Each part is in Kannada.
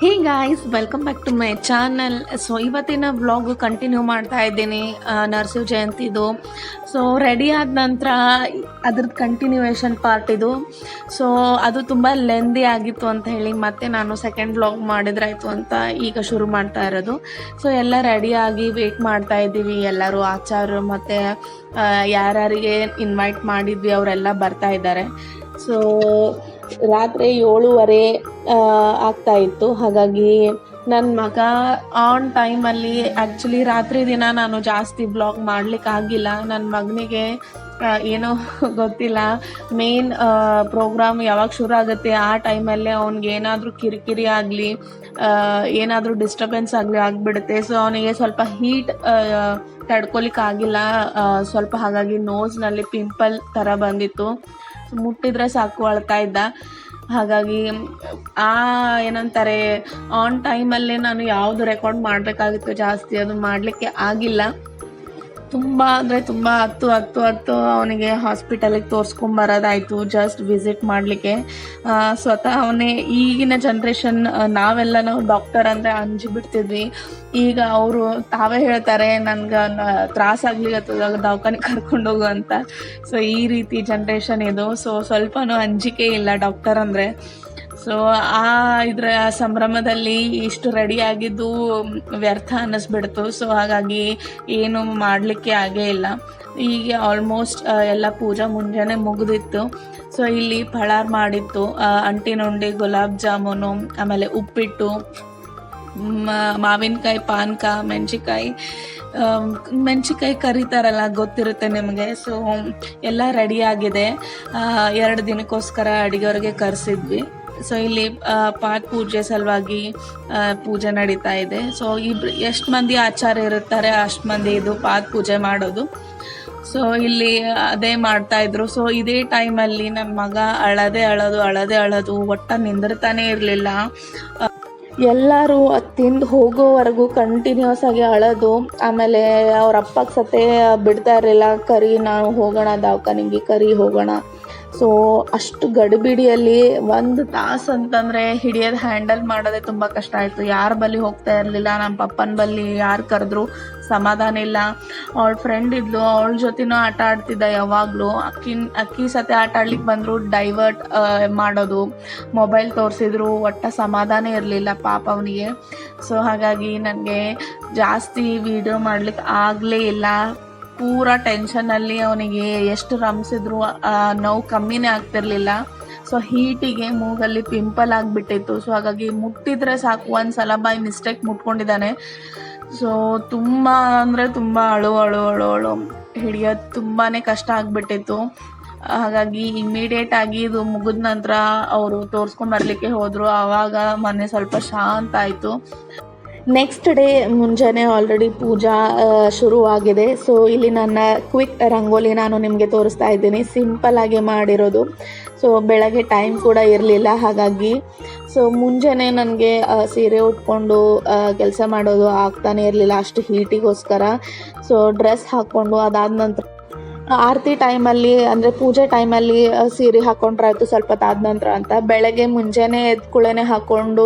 Hey guys, welcome back to my channel. So ಇವತ್ತಿನ ವ್ಲಾಗ್ ಕಂಟಿನ್ಯೂ ಮಾಡ್ತಾ ಇದ್ದೀನಿ ನರಸಿಂಹ ಜಯಂತಿದು. ಸೊ ರೆಡಿ ಆದ ನಂತರ ಅದ್ರದ್ದು ಕಂಟಿನ್ಯೂಯೇಷನ್ ಪಾರ್ಟ್ ಇದು. ಸೊ ಅದು ತುಂಬ ಲೆಂದಿ ಆಗಿತ್ತು ಅಂತ ಹೇಳಿ ಮತ್ತೆ ನಾನು ಸೆಕೆಂಡ್ ವ್ಲಾಗ್ ಮಾಡಿದ್ರಾಯ್ತು ಅಂತ ಈಗ ಶುರು ಮಾಡ್ತಾ ಇರೋದು. ಸೊ ಎಲ್ಲ ರೆಡಿಯಾಗಿ ವೇಟ್ ಮಾಡ್ತಾ ಇದ್ದೀವಿ. ಎಲ್ಲರೂ ಆಚಾರ್ಯರು ಮತ್ತು ಯಾರ್ಯಾರಿಗೆ ಇನ್ವೈಟ್ ಮಾಡಿದ್ವಿ ಅವರೆಲ್ಲ ಬರ್ತಾ ಇದ್ದಾರೆ. ಸೊ ರಾತ್ರಿ 7:30 ಆಗ್ತಾ ಇತ್ತು. ಹಾಗಾಗಿ ನನ್ನ ಮಗ ಆನ್ ಟೈಮಲ್ಲಿ ಆ್ಯಕ್ಚುಲಿ ರಾತ್ರಿ ದಿನ ನಾನು ಜಾಸ್ತಿ ಬ್ಲಾಗ್ ಮಾಡಲಿಕ್ಕಾಗಿಲ್ಲ. ನನ್ನ ಮಗನಿಗೆ ಏನೋ ಗೊತ್ತಿಲ್ಲ, ಮೇನ್ ಪ್ರೋಗ್ರಾಮ್ ಯಾವಾಗ ಶುರು ಆಗುತ್ತೆ ಆ ಟೈಮಲ್ಲೇ ಅವ್ನಿಗೆ ಏನಾದರೂ ಕಿರಿಕಿರಿ ಆಗಲಿ ಏನಾದರೂ ಡಿಸ್ಟರ್ಬೆನ್ಸ್ ಆಗಲಿ ಆಗಿಬಿಡುತ್ತೆ. ಸೊ ಅವನಿಗೆ ಸ್ವಲ್ಪ ಹೀಟ್ ತಡ್ಕೊಲಿಕ್ಕಾಗಿಲ್ಲ ಸ್ವಲ್ಪ. ಹಾಗಾಗಿ ನೋಸ್ನಲ್ಲಿ ಪಿಂಪಲ್ ಥರ ಬಂದಿತ್ತು. ಮುಟ್ಟಿದ್ರೆ ಸಾಕು ಅಳ್ತಾ ಇದ್ದ. ಹಾಗಾಗಿ ಏನಂತಾರೆ ಆನ್ ಟೈಮಲ್ಲೇ ನಾನು ಯಾವುದು ರೆಕಾರ್ಡ್ ಮಾಡಬೇಕಾಗಿತ್ತು ಜಾಸ್ತಿ ಅದು ಮಾಡಲಿಕ್ಕೆ ಆಗಿಲ್ಲ. ತುಂಬ ಅಂದರೆ ತುಂಬ ಹತ್ತು ಅವನಿಗೆ ಹಾಸ್ಪಿಟಲಿಗೆ ತೋರಿಸ್ಕೊಂಬರೋದಾಯಿತು ಜಸ್ಟ್ ವಿಸಿಟ್ ಮಾಡಲಿಕ್ಕೆ. ಸ್ವತಃ ಅವನೇ ಈಗಿನ ಜನ್ರೇಷನ್ ನಾವು ಡಾಕ್ಟರ್ ಅಂದರೆ ಅಂಜಿಬಿಡ್ತಿದ್ವಿ. ಈಗ ಅವರು ತಾವೇ ಹೇಳ್ತಾರೆ ನನಗೆ ತ್ರಾಸಾಗ್ಲಿಕ್ಕತ್ತದ ದವಾಖಾನೆಗೆ ಕರ್ಕೊಂಡೋಗು ಅಂತ. ಸೊ ಈ ರೀತಿ ಜನ್ರೇಷನ್ ಇದು. ಸೊ ಸ್ವಲ್ಪನೂ ಅಂಜಿಕೆ ಇಲ್ಲ ಡಾಕ್ಟರ್ ಅಂದರೆ. ಸೊ ಇದರ ಸಂಭ್ರಮದಲ್ಲಿ ಇಷ್ಟು ರೆಡಿ ಆಗಿದ್ದು ವ್ಯರ್ಥ ಅನ್ನಿಸ್ಬಿಡ್ತು. ಸೊ ಹಾಗಾಗಿ ಏನು ಮಾಡಲಿಕ್ಕೆ ಆಗೇ ಇಲ್ಲ. ಈಗ ಆಲ್ಮೋಸ್ಟ್ ಎಲ್ಲ ಪೂಜಾ ಮುಂಜಾನೆ ಮುಗಿದಿತ್ತು. ಸೊ ಇಲ್ಲಿ ಫಳಾರ್ ಮಾಡಿತ್ತು, ಅಂಟಿನುಂಡಿ, ಗುಲಾಬ್ ಜಾಮೂನು, ಆಮೇಲೆ ಉಪ್ಪಿಟ್ಟು, ಮಾವಿನಕಾಯಿ ಪಾನಕ, ಮೆಣಸಿಕಾಯಿ ಕರಿತಾರಲ್ಲ ಗೊತ್ತಿರುತ್ತೆ ನಿಮಗೆ. ಸೊ ಎಲ್ಲ ರೆಡಿಯಾಗಿದೆ. 2 ದಿನಕ್ಕೋಸ್ಕರ ಅಡುಗೆಯವ್ರಿಗೆ ಕರೆಸಿದ್ವಿ. ಸೊ ಇಲ್ಲಿ ಪಾಠ ಪೂಜೆ ಸಲುವಾಗಿ ಪೂಜೆ ನಡೀತಾ ಇದೆ. ಸೊ ಎಷ್ಟು ಮಂದಿ ಆಚಾರ್ಯ ಇರುತ್ತಾರೆ ಅಷ್ಟು ಮಂದಿ ಇದು ಪಾಠ ಪೂಜೆ ಮಾಡೋದು. ಸೊ ಇಲ್ಲಿ ಅದೇ ಮಾಡ್ತಾ ಇದ್ರು. ಸೊ ಇದೇ ಟೈಮಲ್ಲಿ ನನ್ನ ಮಗ ಅಳೋದು ಒಟ್ಟ ನಿಂದಿರ್ತಾನೆ ಇರಲಿಲ್ಲ. ಎಲ್ಲರೂ ತಿಂದು ಹೋಗೋವರೆಗೂ ಕಂಟಿನ್ಯೂಸ್ ಆಗಿ ಅಳೋದು. ಆಮೇಲೆ ಅವ್ರ ಅಪ್ಪಗೆ ಸತೆ ಬಿಡ್ತಾ ಇರಲಿಲ್ಲ, ಕರಿ ನಾವು ಹೋಗೋಣ ದವಾಖಾನೆಗೆ, ಕರಿ ಹೋಗೋಣ. ಸೊ ಅಷ್ಟು ಗಡಿಬಿಡಿಯಲ್ಲಿ 1 ತಾಸು ಅಂತಂದರೆ ಹಿಡಿಯೋದು ಹ್ಯಾಂಡಲ್ ಮಾಡೋದೇ ತುಂಬ ಕಷ್ಟ ಆಯಿತು. ಯಾರ ಬಳಿ ಹೋಗ್ತಾ ಇರಲಿಲ್ಲ. ನಮ್ಮ ಪಪ್ಪನ ಬಳಿ ಯಾರು ಕರೆದ್ರು ಸಮಾಧಾನ ಇಲ್ಲ. ಅವಳ ಫ್ರೆಂಡ್ ಇದ್ಲು, ಅವಳ ಜೊತೆನೂ ಆಟ ಆಡ್ತಿದ್ದ ಯಾವಾಗಲೂ. ಅಕ್ಕಿ ಸತೆ ಆಟ ಆಡ್ಲಿಕ್ಕೆ ಬಂದರು ಡೈವರ್ಟ್ ಮಾಡೋದು, ಮೊಬೈಲ್ ತೋರಿಸಿದ್ರು, ಒಟ್ಟ ಸಮಾಧಾನ ಇರಲಿಲ್ಲ ಪಾಪ ಅವನಿಗೆ. ಸೊ ಹಾಗಾಗಿ ನನಗೆ ಜಾಸ್ತಿ ವಿಡಿಯೋ ಮಾಡ್ಲಿಕ್ಕೆ ಆಗಲೇ ಇಲ್ಲ. ಪೂರಾ ಟೆನ್ಷನಲ್ಲಿ ಅವನಿಗೆ ಎಷ್ಟು ರಮಿಸಿದ್ರು ನೋವು ಕಮ್ಮಿನೇ ಆಗ್ತಿರ್ಲಿಲ್ಲ. ಸೊ ಹೀಟಿಗೆ ಮೂಗಲ್ಲಿ ಪಿಂಪಲ್ ಆಗಿಬಿಟ್ಟಿತ್ತು. ಸೊ ಹಾಗಾಗಿ ಮುಟ್ಟಿದ್ರೆ ಸಾಕು, ಒಂದು ಸಲ ಬೈ ಮಿಸ್ಟೇಕ್ ಮುಟ್ಕೊಂಡಿದ್ದಾನೆ. ಸೊ ತುಂಬ ಅಂದರೆ ತುಂಬ ಅಳು ಹಿಡಿಯೋದು ತುಂಬಾ ಕಷ್ಟ ಆಗಿಬಿಟ್ಟಿತ್ತು. ಹಾಗಾಗಿ ಇಮ್ಮಿಡಿಯೇಟ್ ಆಗಿ ಇದು ಮುಗಿದ ನಂತರ ಅವರು ತೋರಿಸ್ಕೊಂಬರ್ಲಿಕ್ಕೆ ಹೋದರು. ಆವಾಗ ಮನೆ ಸ್ವಲ್ಪ ಶಾಂತ ಆಯಿತು. ನೆಕ್ಸ್ಟ್ ಡೇ ಮುಂಜಾನೆ ಆಲ್ರೆಡಿ ಪೂಜಾ ಶುರುವಾಗಿದೆ. ಸೊ ಇಲ್ಲಿ ನನ್ನ ಕ್ವಿಕ್ ರಂಗೋಲಿ ನಾನು ನಿಮಗೆ ತೋರಿಸ್ತಾ ಇದ್ದೀನಿ, ಸಿಂಪಲ್ಲಾಗಿ ಮಾಡಿರೋದು. ಸೊ ಬೆಳಗ್ಗೆ ಟೈಮ್ ಕೂಡ ಇರಲಿಲ್ಲ. ಹಾಗಾಗಿ ಸೊ ಮುಂಜಾನೆ ನನಗೆ ಸೀರೆ ಉಟ್ಕೊಂಡು ಕೆಲಸ ಮಾಡೋದು ಆಗ್ತಾನೆ ಇರಲಿಲ್ಲ ಅಷ್ಟು ಹೀಟಿಗೋಸ್ಕರ. ಸೊ ಡ್ರೆಸ್ ಹಾಕ್ಕೊಂಡು ಅದಾದ ನಂತರ ಆರತಿ ಟೈಮಲ್ಲಿ ಅಂದರೆ ಪೂಜೆ ಟೈಮಲ್ಲಿ ಸೀರೆ ಹಾಕ್ಕೊಂಡ್ರಾಯ್ತು ಸ್ವಲ್ಪ ಹೊತ್ತಾದ ನಂತರ ಅಂತ. ಬೆಳಗ್ಗೆ ಮುಂಜಾನೆ ಎದ್ಕೂಳೇ ಹಾಕ್ಕೊಂಡು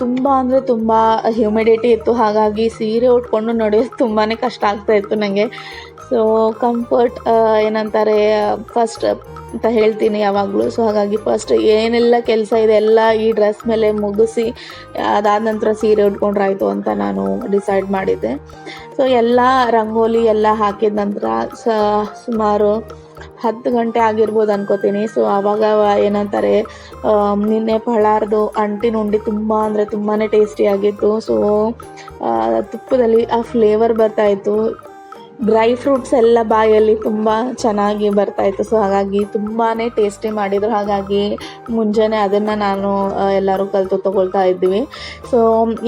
ತುಂಬ ಅಂದರೆ ತುಂಬ ಹ್ಯೂಮಿಡಿಟಿ ಇತ್ತು. ಹಾಗಾಗಿ ಸೀರೆ ಉಟ್ಕೊಂಡು ನಡೆಯೋದು ತುಂಬಾ ಕಷ್ಟ ಆಗ್ತಾಯಿತ್ತು ನನಗೆ. ಸೊ ಕಂಫರ್ಟ್ ಏನಂತಾರೆ ಫಸ್ಟ್ ಅಂತ ಹೇಳ್ತೀನಿ ಯಾವಾಗಲೂ. ಸೊ ಹಾಗಾಗಿ ಫಸ್ಟ್ ಏನೆಲ್ಲ ಕೆಲಸ ಇದೆ ಎಲ್ಲ ಈ ಡ್ರೆಸ್ ಮೇಲೆ ಮುಗಿಸಿ ಅದಾದ ನಂತರ ಸೀರೆ ಉಟ್ಕೊಂಡ್ರಾಯ್ತು ಅಂತ ನಾನು ಡಿಸೈಡ್ ಮಾಡಿದ್ದೆ. ಸೊ ಎಲ್ಲ ರಂಗೋಲಿ ಎಲ್ಲ ಹಾಕಿದ ನಂತರ ಸುಮಾರು 10 ಗಂಟೆ ಆಗಿರ್ಬೋದು ಅನ್ಕೋತೀನಿ. ಸೊ ಆವಾಗ ಏನಂತಾರೆ ನಿನ್ನೆ ಫಳಾರ್ದು ಅಂಟಿನುಂಡಿ ತುಂಬ ಅಂದರೆ ತುಂಬಾ ಟೇಸ್ಟಿಯಾಗಿತ್ತು. ಸೊ ತುಪ್ಪದಲ್ಲಿ ಆ ಫ್ಲೇವರ್ ಬರ್ತಾಯಿತ್ತು, ಡ್ರೈ ಫ್ರೂಟ್ಸ್ ಎಲ್ಲ ಬಾಯಲ್ಲಿ ತುಂಬ ಚೆನ್ನಾಗಿ ಬರ್ತಾಯಿತ್ತು. ಸೊ ಹಾಗಾಗಿ ತುಂಬಾ ಟೇಸ್ಟಿ ಮಾಡಿದರು. ಹಾಗಾಗಿ ಮುಂಜಾನೆ ಅದನ್ನು ನಾನು ಎಲ್ಲರೂ ಕಲಿತು ತೊಗೊಳ್ತಾ ಇದ್ವಿ. ಸೊ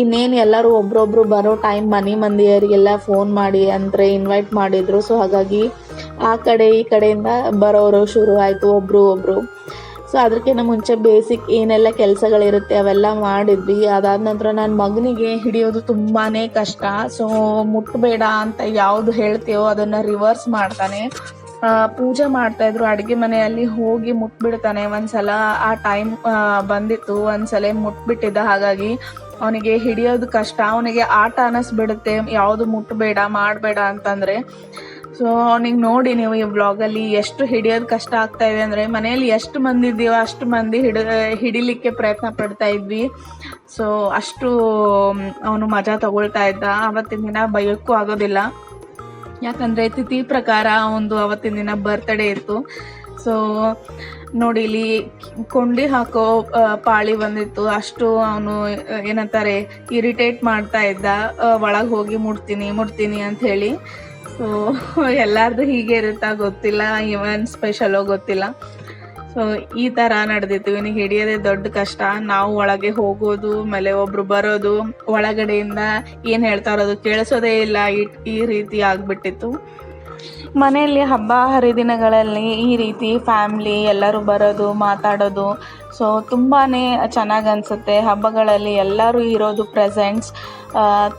ಇನ್ನೇನು ಎಲ್ಲರೂ ಒಬ್ರೊಬ್ರು ಬರೋ ಟೈಮ್ ಮನೆ ಮಂದಿಯರಿಗೆಲ್ಲ ಫೋನ್ ಮಾಡಿ ಅಂದರೆ ಇನ್ವೈಟ್ ಮಾಡಿದರು. ಸೊ ಹಾಗಾಗಿ ಆ ಕಡೆ ಈ ಕಡೆಯಿಂದ ಬರೋರು ಶುರು ಆಯಿತು ಒಬ್ಬರು. ಸೊ ಅದಕ್ಕಿಂತ ಮುಂಚೆ ಬೇಸಿಕ್ ಏನೆಲ್ಲ ಕೆಲಸಗಳಿರುತ್ತೆ ಅವೆಲ್ಲ ಮಾಡಿದ್ವಿ. ಅದಾದ ನಂತರ ನನ್ನ ಮಗನಿಗೆ ಹಿಡಿಯೋದು ತುಂಬಾ ಕಷ್ಟ. ಸೊ ಮುಟ್ಟಬೇಡ ಅಂತ ಯಾವುದು ಹೇಳ್ತೀವೋ ಅದನ್ನು ರಿವರ್ಸ್ ಮಾಡ್ತಾನೆ. ಪೂಜೆ ಮಾಡ್ತಾಯಿದ್ರು ಅಡುಗೆ ಮನೆಯಲ್ಲಿ. ಹೋಗಿ ಮುಟ್ಬಿಡ್ತಾನೆ ಒಂದ್ಸಲ. ಆ ಟೈಮ್ ಬಂದಿತ್ತು, ಒಂದ್ಸಲ ಮುಟ್ಬಿಟ್ಟಿದ್ದ. ಹಾಗಾಗಿ ಅವನಿಗೆ ಹಿಡಿಯೋದು ಕಷ್ಟ. ಅವನಿಗೆ ಆಟ ಅನ್ನಿಸ್ಬಿಡುತ್ತೆ ಯಾವುದು ಮುಟ್ಟಬೇಡ ಮಾಡಬೇಡ ಅಂತಂದರೆ. ಸೊ ಅವನಿಗೆ ನೋಡಿ ನೀವು ಈ ವ್ಲಾಗಲ್ಲಿ ಎಷ್ಟು ಹಿಡಿಯೋದು ಕಷ್ಟ ಆಗ್ತಾ ಇದೆ ಅಂದರೆ, ಮನೆಯಲ್ಲಿ ಎಷ್ಟು ಮಂದಿ ಇದ್ದೀವೋ ಅಷ್ಟು ಮಂದಿ ಹಿಡಿಲಿಕ್ಕೆ ಪ್ರಯತ್ನ ಪಡ್ತಾ ಇದ್ವಿ. ಸೊ ಅಷ್ಟು ಅವನು ಮಜಾ ತಗೊಳ್ತಾ ಇದ್ದ. ಆವತ್ತಿನ ದಿನ ಬೈಯೋಕ್ಕೂ ಆಗೋದಿಲ್ಲ, ಯಾಕಂದರೆ ತಿಥಿ ಪ್ರಕಾರ ಒಂದು ಅವತ್ತಿನ ದಿನ ಬರ್ತ್ಡೇ ಇತ್ತು. ಸೊ ನೋಡಿ ಇಲ್ಲಿ ಕೊಂಡಿ ಹಾಕೋ ಪಾಳಿ ಬಂದಿತ್ತು. ಅಷ್ಟು ಅವನು ಏನಂತಾರೆ ಇರಿಟೇಟ್ ಮಾಡ್ತಾ ಇದ್ದ, ಒಳಗೆ ಹೋಗಿ ಮುಡ್ತೀನಿ ಅಂತ ಹೇಳಿ. ಸೊ ಎಲ್ಲಾರ್ದು ಹೀಗೆ ಇರುತ್ತಾ ಗೊತ್ತಿಲ್ಲ, ಇವನ್ ಸ್ಪೆಷಲೋ ಗೊತ್ತಿಲ್ಲ. ಸೊ ಈ ಥರ ನಡೆದಿತ್ತು. ಇವನಿಗೆ ಹಿಡಿಯೋದೇ ದೊಡ್ಡ ಕಷ್ಟ. ನಾವು ಒಳಗೆ ಹೋಗೋದು, ಆಮೇಲೆ ಒಬ್ರು ಬರೋದು, ಒಳಗಡೆಯಿಂದ ಏನು ಹೇಳ್ತಾ ಇರೋದು ಕೇಳಿಸೋದೇ ಇಲ್ಲ, ಈ ರೀತಿ ಆಗ್ಬಿಟ್ಟಿತ್ತು. ಮನೆಯಲ್ಲಿ ಹಬ್ಬ ಹರಿದಿನಗಳಲ್ಲಿ ಈ ರೀತಿ ಫ್ಯಾಮ್ಲಿ ಎಲ್ಲರೂ ಬರೋದು, ಮಾತಾಡೋದು, ಸೊ ತುಂಬಾ ಚೆನ್ನಾಗಿ ಅನಿಸುತ್ತೆ. ಹಬ್ಬಗಳಲ್ಲಿ ಎಲ್ಲರೂ ಇರೋದು ಪ್ರೆಸೆಂಟ್ಸ್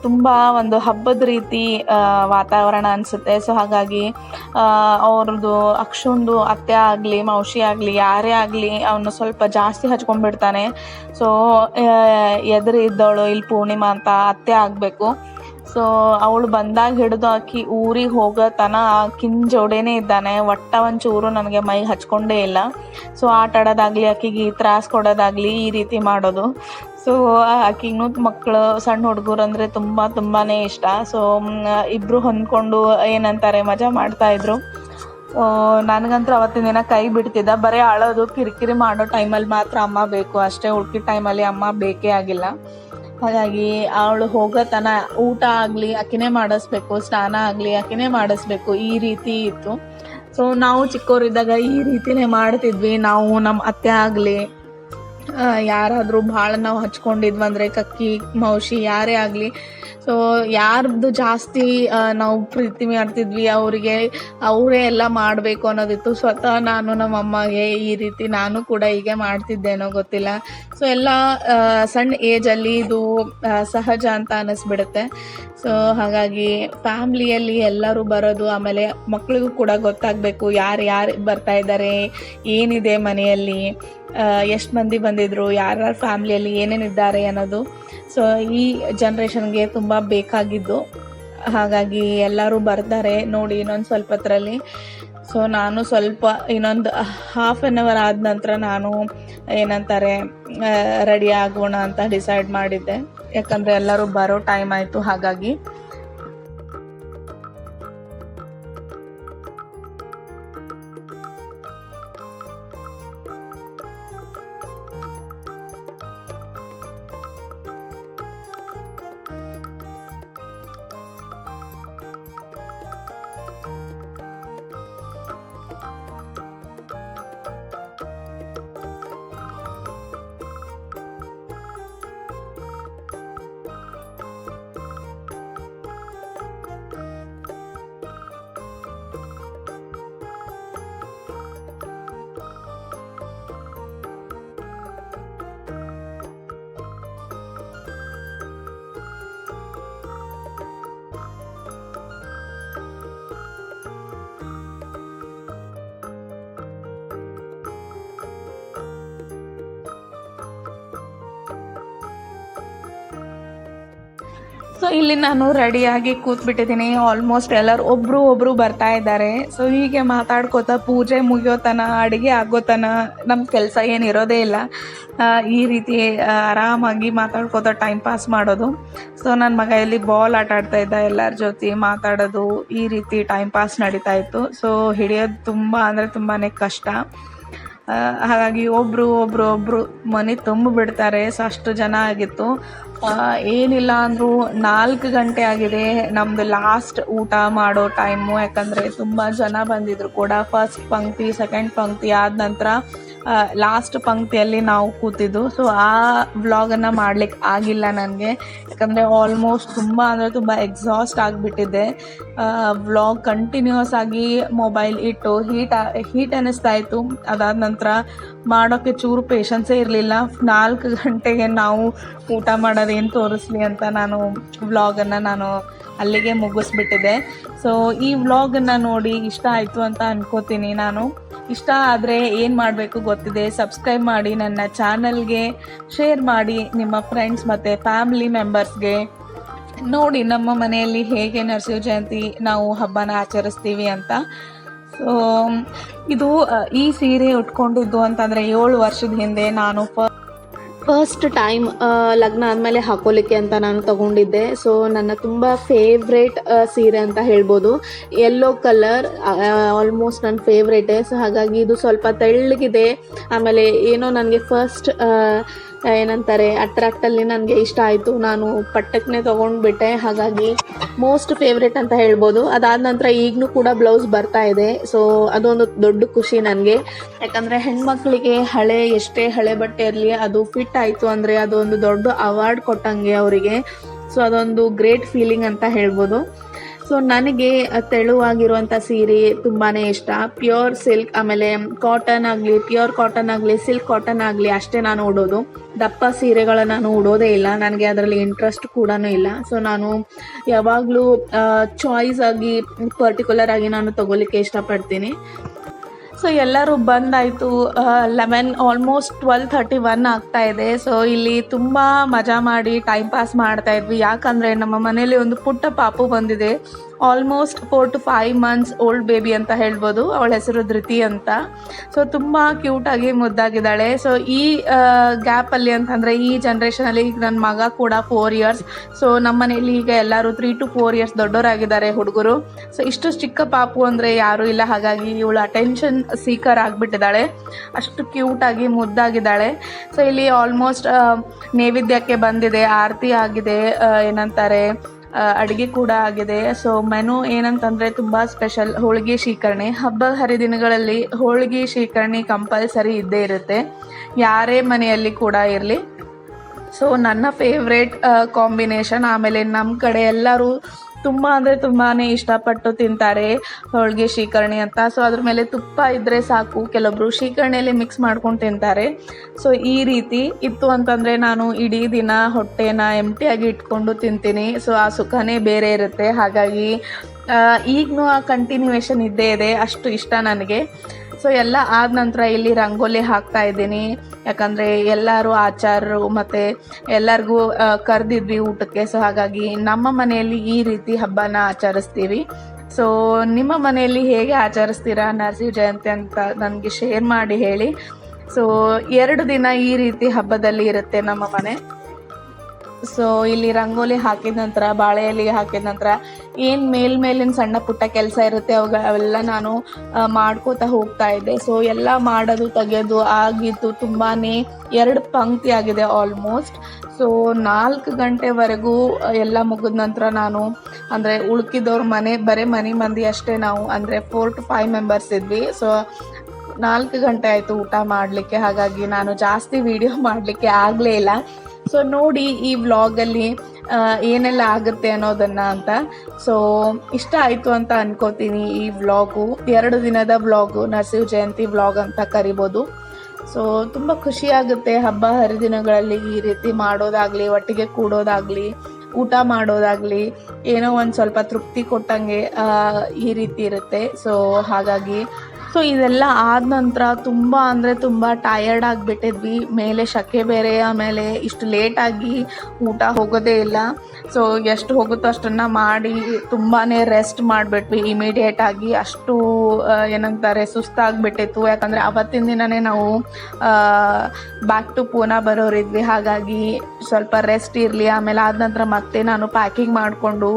ತುಂಬ ಒಂದು ಹಬ್ಬದ ರೀತಿ ವಾತಾವರಣ ಅನಿಸುತ್ತೆ. ಸೊ ಹಾಗಾಗಿ ಅವ್ರದ್ದು ಅಕ್ಷುಂದು ಅತ್ತೆ ಆಗಲಿ ಮೌಶಿ ಆಗಲಿ ಯಾರೇ ಆಗಲಿ ಅವನು ಸ್ವಲ್ಪ ಜಾಸ್ತಿ ಹಚ್ಕೊಂಡ್ಬಿಡ್ತಾನೆ. ಸೊ ಎದುರು ಇದ್ದವಳು ಇಲ್ಲಿ ಪೂರ್ಣಿಮಾ ಅಂತ ಅತ್ತೆ ಆಗಬೇಕು. ಸೊ ಅವಳು ಬಂದಾಗ ಹಿಡಿದು ಆಕಿ ಊರಿಗೆ ಹೋಗೋ ತನ ಆಕಿನ ಜೋಡೇನೇ ಇದ್ದಾನೆ. ಒಂಚೂರು ನನಗೆ ಮೈ ಹಚ್ಕೊಂಡೇ ಇಲ್ಲ. ಸೊ ಆಟ ಆಡೋದಾಗಲಿ, ಆಕಿಗೆ ತ್ರಾಸ ಕೊಡೋದಾಗಲಿ ಈ ರೀತಿ ಮಾಡೋದು. ಸೊ ಆಕಿಗೂ ಮಕ್ಕಳು ಸಣ್ಣ ಹುಡುಗರು ಅಂದರೆ ತುಂಬಾ ಇಷ್ಟ. ಸೊ ಇಬ್ಬರು ಹೊಂದ್ಕೊಂಡು ಏನಂತಾರೆ ಮಜಾ ಮಾಡ್ತಾಯಿದ್ರು. ನನಗಂತೂ ಅವತ್ತಿನ ದಿನ ಕೈ ಬಿಡ್ತಿದ್ದ. ಬರೀ ಅಳೋದು ಕಿರಿಕಿರಿ ಮಾಡೋ ಟೈಮಲ್ಲಿ ಮಾತ್ರ ಅಮ್ಮ ಬೇಕು ಅಷ್ಟೇ, ಉಳ್ಕಿದ ಟೈಮಲ್ಲಿ ಅಮ್ಮ ಬೇಕೇ ಆಗಿಲ್ಲ. ಹಾಗಾಗಿ ಅವಳು ಹೋಗೋ ತನ ಊಟ ಆಗಲಿ ಆಕಿನೇ ಮಾಡಿಸ್ಬೇಕು, ಸ್ನಾನ ಆಗಲಿ ಆಕಿನೇ ಮಾಡಿಸ್ಬೇಕು, ಈ ರೀತಿ ಇತ್ತು. ಸೊ ನಾವು ಚಿಕ್ಕವರಿದ್ದಾಗ ಈ ರೀತಿನೇ ಮಾಡ್ತಿದ್ವಿ. ನಾವು ನಮ್ಮ ಅತ್ತೆ ಆಗಲಿ ಯಾರಾದರೂ ಭಾಳ ನಾವು ಹಚ್ಕೊಂಡಿದ್ವಂದರೆ ಕಕ್ಕಿ ಮೌಶಿ ಯಾರೇ ಆಗಲಿ, ಸೊ ಯಾರ್ದು ಜಾಸ್ತಿ ನಾವು ಪ್ರೀತಿ ಮಾಡ್ತಿದ್ವಿ ಅವರೇ ಎಲ್ಲ ಮಾಡಬೇಕು ಅನ್ನೋದಿತ್ತು. ಸ್ವತಃ ನಾನು ನಮ್ಮ ಅಮ್ಮಗೆ ಈ ರೀತಿ ನಾನು ಕೂಡ ಹೀಗೆ ಮಾಡ್ತಿದ್ದೇನೋ ಗೊತ್ತಿಲ್ಲ. ಸೊ ಎಲ್ಲ ಸಣ್ಣ ಏಜಲ್ಲಿ ಇದು ಸಹಜ ಅಂತ ಅನ್ನಿಸ್ಬಿಡುತ್ತೆ. ಸೊ ಹಾಗಾಗಿ ಫ್ಯಾಮ್ಲಿಯಲ್ಲಿ ಎಲ್ಲರೂ ಬರೋದು, ಆಮೇಲೆ ಮಕ್ಕಳಿಗೂ ಕೂಡ ಗೊತ್ತಾಗಬೇಕು ಯಾರು ಬರ್ತಾ ಇದ್ದಾರೆ, ಏನಿದೆ ಮನೆಯಲ್ಲಿ, ಎಷ್ಟು ಮಂದಿ ಬಂದಿದ್ರು, ಯಾರ್ಯಾರ ಫ್ಯಾಮ್ಲಿಯಲ್ಲಿ ಏನೇನಿದ್ದಾರೆ ಅನ್ನೋದು. ಸೊ ಈ ಜನ್ರೇಷನ್ಗೆ ತುಂಬ ಬೇಕಾಗಿದ್ದು. ಹಾಗಾಗಿ ಎಲ್ಲರೂ ಬರ್ತಾರೆ ನೋಡಿ ಇನ್ನೊಂದು ಸ್ವಲ್ಪ ಹೊತ್ತರಲ್ಲಿ. ಸೊ ನಾನು ಸ್ವಲ್ಪ ಇನ್ನೊಂದು ಹಾಫ್ ಆನ್ ಅವರ್ ಆದ ನಂತರ ನಾನು ಏನಂತಾರೆ ರೆಡಿ ಆಗೋಣ ಅಂತ ಡಿಸೈಡ್ ಮಾಡಿದ್ದೆ. ಯಾಕಂದರೆ ಎಲ್ಲರೂ ಬರೋ ಟೈಮ್ ಆಯಿತು. ಹಾಗಾಗಿ ಸೊ ಇಲ್ಲಿ ನಾನು ರೆಡಿಯಾಗಿ ಕೂತ್ಬಿಟ್ಟಿದ್ದೀನಿ. ಆಲ್ಮೋಸ್ಟ್ ಎಲ್ಲರೂ ಒಬ್ಬರು ಬರ್ತಾ ಇದ್ದಾರೆ. ಸೊ ಹೀಗೆ ಮಾತಾಡ್ಕೋತಾ ಪೂಜೆ ಮುಗಿಯೋತನ, ಅಡುಗೆ ಆಗೋತನ ನಮ್ಮ ಕೆಲಸ ಏನು ಇರೋದೇ ಇಲ್ಲ. ಈ ರೀತಿ ಆರಾಮಾಗಿ ಮಾತಾಡ್ಕೋತಾ ಟೈಮ್ ಪಾಸ್ ಮಾಡೋದು. ಸೊ ನನ್ನ ಮಗ ಇಲ್ಲಿ ಬಾಲ್ ಆಟ ಆಡ್ತಾ ಇದ್ದ, ಎಲ್ಲರ ಜೊತೆ ಮಾತಾಡೋದು, ಈ ರೀತಿ ಟೈಮ್ ಪಾಸ್ ನಡೀತಾ ಇತ್ತು. ಸೊ ಹಿಡಿಯೋದು ತುಂಬ ಅಂದರೆ ತುಂಬಾ ಕಷ್ಟ. ಹಾಗಾಗಿ ಒಬ್ರು ಮನೆ ತುಂಬಿಬಿಡ್ತಾರೆ. ಸೊ ಅಷ್ಟು ಜನ ಆಗಿತ್ತು. ಏನಿಲ್ಲ ಅಂದರೂ 4 ಗಂಟೆ ಆಗಿದೆ ನಮ್ಮದು ಲಾಸ್ಟ್ ಊಟ ಮಾಡೋ ಟೈಮು. ಯಾಕಂದರೆ ತುಂಬ ಜನ ಬಂದಿದ್ರು ಕೂಡ. ಫಸ್ಟ್ ಪಂಕ್ತಿ ಸೆಕೆಂಡ್ ಪಂಕ್ತಿ ಆದ ನಂತರ ಲಾಸ್ಟ್ ಪಂಕ್ತಿಯಲ್ಲಿ ನಾವು ಕೂತಿದ್ದು. ಸೊ ಆ ವ್ಲಾಗನ್ನು ಮಾಡ್ಲಿಕ್ಕೆ ಆಗಿಲ್ಲ ನನಗೆ, ಯಾಕಂದರೆ ಆಲ್ಮೋಸ್ಟ್ ತುಂಬ ಅಂದರೆ ತುಂಬ ಎಕ್ಸಾಸ್ಟ್ ಆಗಿಬಿಟ್ಟಿದ್ದೆ. ವ್ಲಾಗ್ ಕಂಟಿನ್ಯೂಸ್ ಆಗಿ ಮೊಬೈಲ್ ಇಟ್ಟು ಹೀಟ್ ಅನ್ನಿಸ್ತಾ ಇತ್ತು. ಅದಾದ ನಂತರ ಮಾಡೋಕ್ಕೆ ಚೂರು ಪೇಷನ್ಸೇ ಇರಲಿಲ್ಲ. 4 ಗಂಟೆಗೆ ನಾವು ಊಟ ಮಾಡೋದೇನು ತೋರಿಸ್ಲಿ ಅಂತ ನಾನು ವ್ಲಾಗನ್ನು ಅಲ್ಲಿಗೆ ಮುಗಿಸ್ಬಿಟ್ಟಿದ್ದೆ. ಸೊ ಈ ವ್ಲಾಗನ್ನು ನೋಡಿ ಇಷ್ಟ ಆಯಿತು ಅಂತ ಅನ್ಕೋತೀನಿ. ನಾನು ಇಷ್ಟ ಆದರೆ ಏನು ಮಾಡಬೇಕು ಗೊತ್ತಿದೆ, ಸಬ್ಸ್ಕ್ರೈಬ್ ಮಾಡಿ, ನನ್ನ ಚಾನಲ್ಗೆ ಶೇರ್ ಮಾಡಿ, ನಿಮ್ಮ ಫ್ರೆಂಡ್ಸ್ ಮತ್ತು ಫ್ಯಾಮಿಲಿ ಮೆಂಬರ್ಸ್ಗೆ. ನೋಡಿ ನಮ್ಮ ಮನೆಯಲ್ಲಿ ಹೇಗೆ ನರಸಿಂಹ ಜಯಂತಿ ನಾವು ಹಬ್ಬನ ಆಚರಿಸ್ತೀವಿ ಅಂತ. ಸೊ ಇದು ಈ ಸೀರೆ ಉಟ್ಕೊಂಡಿದ್ದು ಅಂತಂದರೆ 7 ವರ್ಷದ ಹಿಂದೆ ನಾನು ಫಸ್ಟ್ ಟೈಮ್ ಲಗ್ನ ಆದಮೇಲೆ ಹಾಕೋಲಿಕ್ಕೆ ಅಂತ ನಾನು ತಗೊಂಡಿದ್ದೆ. ಸೊ ನನ್ನ ತುಂಬ ಫೇವ್ರೇಟ್ ಸೀರೆ ಅಂತ ಹೇಳ್ಬೋದು. ಯೆಲ್ಲೋ ಕಲರ್ ಆಲ್ಮೋಸ್ಟ್ ನನ್ನ ಫೇವ್ರೇಟೇ. ಸೊ ಹಾಗಾಗಿ ಇದು ಸ್ವಲ್ಪ ತೆಳ್ಳಗಿದೆ. ಆಮೇಲೆ ಏನೋ ನನಗೆ ಫಸ್ಟ್ ಏನಂತಾರೆ ಅಟ್ರಾಕ್ಟಲ್ಲಿ ನನಗೆ ಇಷ್ಟ ಆಯಿತು. ನಾನು ಪಟ್ಟಕ್ಕನೆ ತೊಗೊಂಡ್ಬಿಟ್ಟೆ. ಹಾಗಾಗಿ ಮೋಸ್ಟ್ ಫೇವ್ರೇಟ್ ಅಂತ ಹೇಳ್ಬೋದು. ಅದಾದ ನಂತರ ಈಗಲೂ ಕೂಡ ಬ್ಲೌಸ್ ಬರ್ತಾ ಇದೆ. ಸೊ ಅದೊಂದು ದೊಡ್ಡ ಖುಷಿ ನನಗೆ. ಯಾಕಂದರೆ ಹೆಣ್ಮಕ್ಳಿಗೆ ಎಷ್ಟೇ ಹಳೆ ಬಟ್ಟೆ ಇರಲಿ, ಅದು ಫಿಟ್ ಆಯಿತು ಅಂದರೆ ಅದೊಂದು ದೊಡ್ಡ ಅವಾರ್ಡ್ ಕೊಟ್ಟಂಗೆ ಅವರಿಗೆ. ಸೊ ಅದೊಂದು ಗ್ರೇಟ್ ಫೀಲಿಂಗ್ ಅಂತ ಹೇಳ್ಬೋದು. ಸೊ ನನಗೆ ತೆಳುವಾಗಿರುವಂಥ ಸೀರೆ ತುಂಬಾ ಇಷ್ಟ. ಪ್ಯೂರ್ ಸಿಲ್ಕ್, ಆಮೇಲೆ ಕಾಟನ್ ಆಗಲಿ, ಪ್ಯೂರ್ ಕಾಟನ್ ಆಗಲಿ, ಸಿಲ್ಕ್ ಕಾಟನ್ ಆಗಲಿ ಅಷ್ಟೇ ನಾನು ಉಡೋದು. ದಪ್ಪ ಸೀರೆಗಳನ್ನು ನಾನು ಉಡೋದೇ ಇಲ್ಲ. ನನಗೆ ಅದರಲ್ಲಿ ಇಂಟ್ರೆಸ್ಟ್ ಕೂಡ ಇಲ್ಲ. ಸೊ ನಾನು ಯಾವಾಗಲೂ ಚಾಯ್ಸ್ ಆಗಿ ಪರ್ಟಿಕ್ಯುಲರ್ ಆಗಿ ನಾನು ತಗೋಲಿಕ್ಕೆ ಇಷ್ಟಪಡ್ತೀನಿ. ಸೊ ಎಲ್ಲರೂ ಬಂದಾಯಿತು. 11 ಆಲ್ಮೋಸ್ಟ್ 12:31 ಆಗ್ತಾ ಇದೆ. ಸೊ ಇಲ್ಲಿ ತುಂಬ ಮಜಾ ಮಾಡಿ ಟೈಮ್ ಪಾಸ್ ಮಾಡ್ತಾ ಇದ್ವಿ. ಯಾಕಂದರೆ ನಮ್ಮ ಮನೇಲಿ ಒಂದು ಪುಟ್ಟ ಪಾಪು ಬಂದಿದೆ. Almost 4 to 5 months old baby ಅಂತ ಹೇಳ್ಬೋದು. ಅವಳ ಹೆಸರು ಧೃತಿ ಅಂತ. ಸೊ ತುಂಬ ಕ್ಯೂಟಾಗಿ ಮುದ್ದಾಗಿದ್ದಾಳೆ. ಸೊ ಈ ಗ್ಯಾಪಲ್ಲಿ ಅಂತಂದರೆ ಈ ಜನ್ರೇಷನಲ್ಲಿ ಈಗ ನನ್ನ ಮಗ ಕೂಡ 4 years. ಸೊ ನಮ್ಮ ಮನೇಲಿ ಈಗ ಎಲ್ಲರೂ 3 to 4 years ದೊಡ್ಡವರಾಗಿದ್ದಾರೆ ಹುಡುಗರು. ಸೊ ಇಷ್ಟು ಚಿಕ್ಕ ಪಾಪು ಅಂದರೆ ಯಾರೂ ಇಲ್ಲ. ಹಾಗಾಗಿ ಇವಳು ಅಟೆನ್ಷನ್ ಸೀಕರ್ ಆಗಿಬಿಟ್ಟಿದ್ದಾಳೆ. ಅಷ್ಟು ಕ್ಯೂಟಾಗಿ ಮುದ್ದಾಗಿದ್ದಾಳೆ. ಸೊ ಇಲ್ಲಿ ಆಲ್ಮೋಸ್ಟ್ ನೈವೇದ್ಯಕ್ಕೆ ಬಂದಿದೆ, ಆರತಿ ಆಗಿದೆ, ಏನಂತಾರೆ ಅಡುಗೆ ಕೂಡ ಆಗಿದೆ. ಸೊ ಮೆನು ಏನಂತಂದರೆ ತುಂಬ ಸ್ಪೆಷಲ್, ಹೋಳಿಗೆ ಶೀಕರಣೆ. ಹಬ್ಬ ಹರಿದಿನಗಳಲ್ಲಿ ಹೋಳಿಗೆ ಶೀಕರಣೆ ಕಂಪಲ್ಸರಿ ಇದ್ದೇ ಇರುತ್ತೆ, ಯಾರೇ ಮನೆಯಲ್ಲಿ ಕೂಡ ಇರಲಿ. ಸೊ ನನ್ನ ಫೇವ್ರೇಟ್ ಕಾಂಬಿನೇಷನ್. ಆಮೇಲೆ ನಮ್ಮ ಕಡೆ ಎಲ್ಲರೂ ತುಂಬ ಅಂದರೆ ತುಂಬಾ ಇಷ್ಟಪಟ್ಟು ತಿಂತಾರೆ ಹೋಳಿಗೆ ಶೀಕರಣೆ ಅಂತ. ಸೊ ಅದ್ರ ಮೇಲೆ ತುಪ್ಪ ಇದ್ದರೆ ಸಾಕು. ಕೆಲವೊಬ್ಬರು ಶೀಕರಣೆಯಲ್ಲಿ ಮಿಕ್ಸ್ ಮಾಡ್ಕೊಂಡು ತಿಂತಾರೆ. ಸೊ ಈ ರೀತಿ ಇತ್ತು ಅಂತಂದರೆ ನಾನು ಇಡೀ ದಿನ ಹೊಟ್ಟೆನ ಎಂಟಿಯಾಗಿ ಇಟ್ಕೊಂಡು ತಿಂತೀನಿ. ಸೊ ಆ ಸುಖನೇ ಬೇರೆ ಇರುತ್ತೆ. ಹಾಗಾಗಿ ಈಗಲೂ ಆ ಕಂಟಿನ್ಯೂಯೇಷನ್ ಇದ್ದೇ ಇದೆ. ಅಷ್ಟು ಇಷ್ಟ ನನಗೆ. ಸೊ ಎಲ್ಲ ಆದ ನಂತರ ಇಲ್ಲಿ ರಂಗೋಲಿ ಹಾಕ್ತಾ ಇದ್ದೀನಿ. ಯಾಕಂದರೆ ಎಲ್ಲರೂ ಆಚಾರರು ಮತ್ತು ಎಲ್ಲರಿಗೂ ಕರೆದಿದ್ವಿ ಊಟಕ್ಕೆ. ಸೊ ಹಾಗಾಗಿ ನಮ್ಮ ಮನೆಯಲ್ಲಿ ಈ ರೀತಿ ಹಬ್ಬನ ಆಚರಿಸ್ತೀವಿ. ಸೊ ನಿಮ್ಮ ಮನೆಯಲ್ಲಿ ಹೇಗೆ ಆಚರಿಸ್ತೀರಾ ನರಸಿಂಹ ಜಯಂತಿ ಅಂತ ನನಗೆ ಶೇರ್ ಮಾಡಿ ಹೇಳಿ. ಸೊ 2 ದಿನ ಈ ರೀತಿ ಹಬ್ಬದಲ್ಲಿ ಇರುತ್ತೆ ನಮ್ಮ ಮನೆ. ಸೊ ಇಲ್ಲಿ ರಂಗೋಲಿ ಹಾಕಿದ ನಂತರ, ಬಾಳೆ ಎಲೆ ಹಾಕಿದ ನಂತರ ಏನು ಮೇಲಿನ ಸಣ್ಣ ಪುಟ್ಟ ಕೆಲಸ ಇರುತ್ತೆ ಅವೆಲ್ಲ ನಾನು ಮಾಡ್ಕೋತಾ ಹೋಗ್ತಾ ಇದ್ದೆ. ಸೊ ಎಲ್ಲ ಮಾಡೋದು ತೆಗೆಯೋದು ಆಗಿದ್ದು ತುಂಬಾ 2 ಪಂಕ್ತಿ ಆಗಿದೆ ಆಲ್ಮೋಸ್ಟ್. ಸೊ 4 ಗಂಟೆವರೆಗೂ ಎಲ್ಲ ಮುಗಿದ ನಂತರ ನಾನು ಅಂದರೆ ಉಳ್ಕಿದವ್ರ ಬರೀ ಮನೆ ಮಂದಿ ಅಷ್ಟೇ ನಾವು, ಅಂದರೆ 4 to 5 members ಇದ್ವಿ. ಸೊ 4 ಗಂಟೆ ಆಯಿತು ಊಟ ಮಾಡಲಿಕ್ಕೆ. ಹಾಗಾಗಿ ನಾನು ಜಾಸ್ತಿ ವಿಡಿಯೋ ಮಾಡಲಿಕ್ಕೆ ಆಗಲೇ ಇಲ್ಲ. ಸೊ ನೋಡಿ ಈ ವ್ಲಾಗಲ್ಲಿ ಏನೆಲ್ಲ ಆಗುತ್ತೆ ಅನ್ನೋದನ್ನು ಅಂತ. ಸೊ ಇಷ್ಟ ಆಯಿತು ಅಂತ ಅನ್ಕೋತೀನಿ. ಈ ವ್ಲಾಗು 2 ದಿನದ ವ್ಲಾಗು, ನರಸಿಂಹ ಜಯಂತಿ ವ್ಲಾಗ್ ಅಂತ ಕರಿಬೋದು. ಸೊ ತುಂಬ ಖುಷಿಯಾಗುತ್ತೆ ಹಬ್ಬ ಹರಿದಿನಗಳಲ್ಲಿ ಈ ರೀತಿ ಮಾಡೋದಾಗಲಿ, ಒಟ್ಟಿಗೆ ಕೂಡೋದಾಗಲಿ, ಊಟ ಮಾಡೋದಾಗಲಿ, ಏನೋ ಒಂದು ಸ್ವಲ್ಪ ತೃಪ್ತಿ ಕೊಟ್ಟಂಗೆ ಈ ರೀತಿ ಇರುತ್ತೆ. ಸೊ ಹಾಗಾಗಿ ಸೊ ಇದೆಲ್ಲ ಆದ ನಂತರ ತುಂಬ ಅಂದರೆ ತುಂಬ ಟಯರ್ಡ್ ಆಗಿಬಿಟ್ಟಿದ್ವಿ. ಮೇಲೆ ಶಕೆ ಬೇರೆ, ಆಮೇಲೆ ಇಷ್ಟು ಲೇಟಾಗಿ ಊಟ ಹೋಗೋದೇ ಇಲ್ಲ. ಸೊ ಎಷ್ಟು ಹೋಗುತ್ತೋ ಅಷ್ಟನ್ನು ಮಾಡಿ ತುಂಬಾ ರೆಸ್ಟ್ ಮಾಡಿಬಿಟ್ವಿ ಇಮಿಡಿಯೇಟಾಗಿ. ಅಷ್ಟು ಏನಂತಾರೆ ಸುಸ್ತಾಗಿಬಿಟ್ಟಿತ್ತು. ಯಾಕಂದರೆ ಅವತ್ತಿನ ದಿನವೇ ನಾವು ಬ್ಯಾಕ್ ಟು ಪೂನಾ ಬರೋರಿದ್ವಿ. ಹಾಗಾಗಿ ಸ್ವಲ್ಪ ರೆಸ್ಟ್ ಇರಲಿ. ಆಮೇಲೆ ಆದ ನಂತರ ಮತ್ತೆ ನಾನು ಪ್ಯಾಕಿಂಗ್ ಮಾಡಿಕೊಂಡು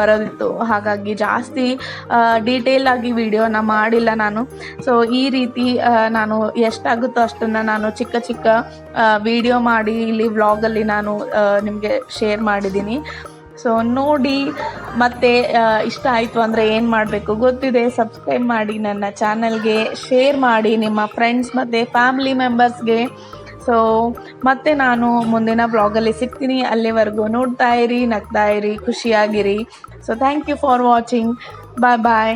ಬರೋದಿತ್ತು. ಹಾಗಾಗಿ ಜಾಸ್ತಿ ಡೀಟೇಲ್ ಆಗಿ ವಿಡಿಯೋನ ಮಾಡಿಲ್ಲ ನಾನು. ಸೊ ಈ ರೀತಿ ನಾನು ಎಷ್ಟಾಗುತ್ತೋ ಅಷ್ಟನ್ನು ನಾನು ಚಿಕ್ಕ ವಿಡಿಯೋ ಮಾಡಿ ಇಲ್ಲಿ ವ್ಲಾಗಲ್ಲಿ ನಾನು ನಿಮಗೆ ಶೇರ್ ಮಾಡಿದ್ದೀನಿ. ಸೊ ನೋಡಿ, ಮತ್ತೆ ಇಷ್ಟ ಆಯಿತು ಅಂದರೆ ಏನು ಮಾಡಬೇಕು ಗೊತ್ತಿದೆ. ಸಬ್ಸ್ಕ್ರೈಬ್ ಮಾಡಿ ನನ್ನ ಚಾನಲ್ಗೆ, ಶೇರ್ ಮಾಡಿ ನಿಮ್ಮ ಫ್ರೆಂಡ್ಸ್ ಮತ್ತು ಫ್ಯಾಮಿಲಿ ಮೆಂಬರ್ಸ್ಗೆ. ಸೊ ಮತ್ತೆ ನಾನು ಮುಂದಿನ ಬ್ಲಾಗಲ್ಲಿ ಸಿಗ್ತೀನಿ. ಅಲ್ಲಿವರೆಗೂ ನೋಡ್ತಾ ಇರಿ, ನಗ್ತಾ ಇರಿ, ಖುಷಿಯಾಗಿರಿ. So thank you for watching. Bye bye.